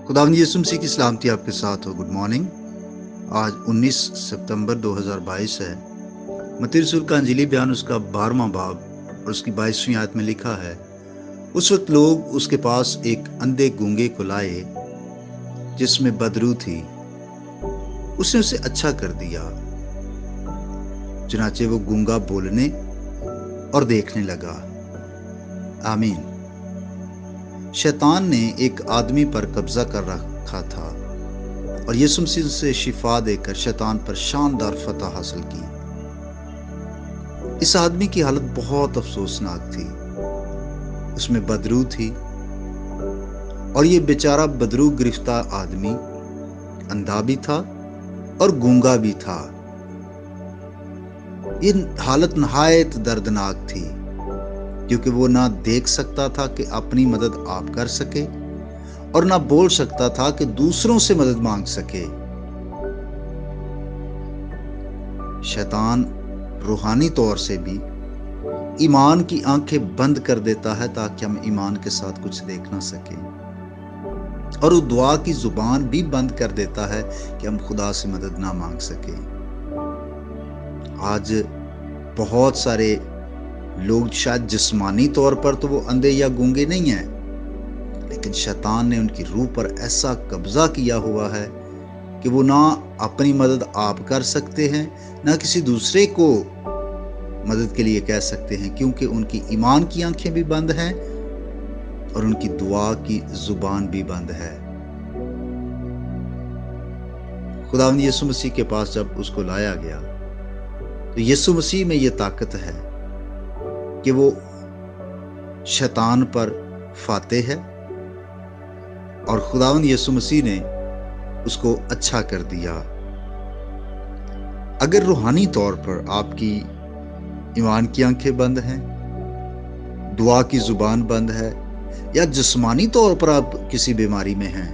खुदावंद यीशु मसीह की सलामती आपके साथ हो। Good morning. आज 19 सितंबर 2022 है। मत्ती रसूल का अंजीली बयान उसका 12वां बाब और उसकी 22वीं आयत में लिखा है, उस वक्त लोग उसके पास एक अंधे गूंगे को लाए जिसमें बदरू थी। उसने उसे अच्छा कर दिया, चुनाचे वो गूंगा बोलने और देखने लगा। आमीन। शैतान ने एक आदमी पर कब्जा कर रखा था और यीशु मसीह से शिफा देकर शैतान पर शानदार फतह हासिल की। इस आदमी की हालत बहुत अफसोसनाक थी। उसमें बदरू थी और ये बेचारा बदरू गिरफ्तार आदमी अंधा भी था और गूंगा भी था। ये हालत नहायत दर्दनाक थी क्योंकि वो ना देख सकता था कि अपनी मदद आप कर सके और ना बोल सकता था कि दूसरों से मदद मांग सके। शैतान रूहानी तौर से भी ईमान की आंखें बंद कर देता है ताकि हम ईमान के साथ कुछ देख ना सके, और वो दुआ की जुबान भी बंद कर देता है कि हम खुदा से मदद ना मांग सके। आज बहुत सारे लोग शायद जिस्मानी तौर पर तो वो अंधे या गूंगे नहीं हैं, लेकिन शैतान ने उनकी रूह पर ऐसा कब्जा किया हुआ है कि वो ना अपनी मदद आप कर सकते हैं, ना किसी दूसरे को मदद के लिए कह सकते हैं, क्योंकि उनकी ईमान की आंखें भी बंद हैं और उनकी दुआ की जुबान भी बंद है। खुदावंद यीशु मसीह के पास जब उसको लाया गया तो यीशु मसीह में ये ताकत है कि वो शैतान पर फातेह है और खुदावंद यीशु मसीह ने उसको अच्छा कर दिया। अगर रूहानी तौर पर आपकी ईमान की आंखें बंद हैं, दुआ की जुबान बंद है, या जिस्मानी तौर पर आप किसी बीमारी में हैं,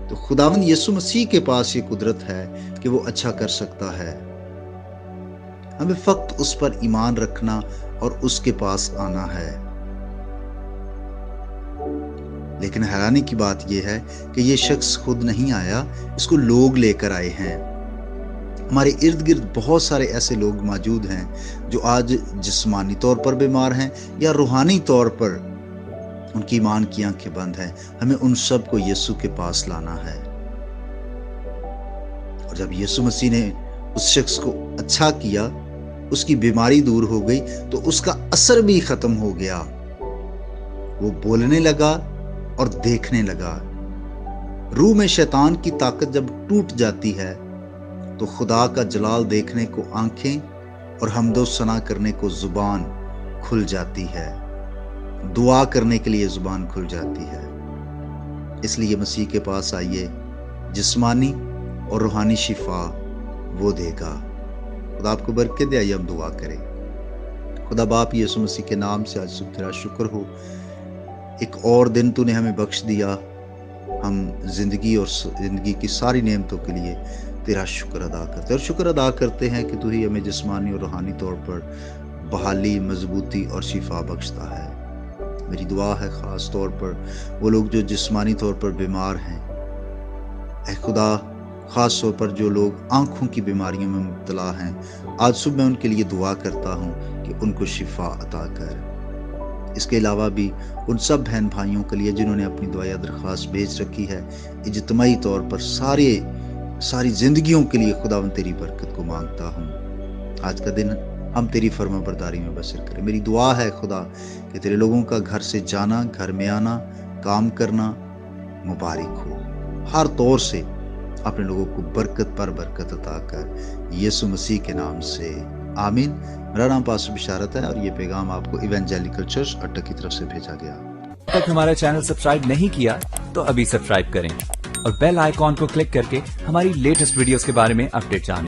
तो खुदावंद यीशु मसीह के पास ये कुदरत है कि वो अच्छा कर सकता है। हमें फक्त उस पर ईमान रखना और उसके पास आना है। लेकिन हैरानी की बात यह है कि ये शख्स खुद नहीं आया, इसको लोग लेकर आए हैं। हमारे इर्द गिर्द बहुत सारे ऐसे लोग मौजूद हैं जो आज जिस्मानी तौर पर बीमार हैं या रूहानी तौर पर उनकी ईमान की आंखें बंद हैं। हमें उन सब को यीशु के पास लाना है। और जब यीशु मसीह ने उस शख्स को अच्छा किया, उसकी बीमारी दूर हो गई, तो उसका असर भी खत्म हो गया। वो बोलने लगा और देखने लगा। रूह में शैतान की ताकत जब टूट जाती है तो खुदा का जलाल देखने को आंखें और हमदो सना करने को जुबान खुल जाती है। दुआ करने के लिए जुबान खुल जाती है। इसलिए मसीह के पास आइए, जिस्मानी और रूहानी शिफा वो देगा। खुदा आपको बरकत दे। आइए हम दुआ करें। खुदा बाप यीशु मसीह के नाम से आज तेरा शुक्र हो, एक और दिन तूने हमें बख्श दिया। हम जिंदगी और जिंदगी की सारी नेमतों के लिए तेरा शुक्र अदा करते हैं और शुक्र अदा करते हैं कि तू ही हमें जिस्मानी और रूहानी तौर पर बहाली, मजबूती और शिफा बख्शता है। मेरी दुआ है ख़ास तौर पर वो लोग जो जिस्मानी तौर पर बीमार हैं, ऐ खुदा ख़ास तौर पर जो लोग आँखों की बीमारियों में मुब्तला हैं, आज सुबह मैं उनके लिए दुआ करता हूँ कि उनको शिफा अता कर। इसके अलावा भी उन सब बहन भाइयों के लिए जिन्होंने अपनी दुआ दरख्वास्त भेज रखी है, इज्तिमाई तौर पर सारी ज़िंदगियों के लिए खुदावंद तेरी बरकत को मांगता हूँ। आज का दिन हम तेरी फर्माबरदारी में बसर करें। मेरी दुआ है खुदा कि तेरे लोगों का घर से जाना, घर में आना, काम करना मुबारक हो। हर तौर से अपने लोगों को बरकत पर बरकत अता कर, यीशु मसीह के नाम से आमीन। मेरा नाम पास्टर बिशारत है और ये पैगाम आपको इवेंजेलिकल चर्च अड्डा की तरफ से भेजा गया। अब तक हमारा चैनल सब्सक्राइब नहीं किया तो अभी सब्सक्राइब करें और बेल आइकॉन को क्लिक करके हमारी लेटेस्ट वीडियोस के बारे में अपडेट जानें।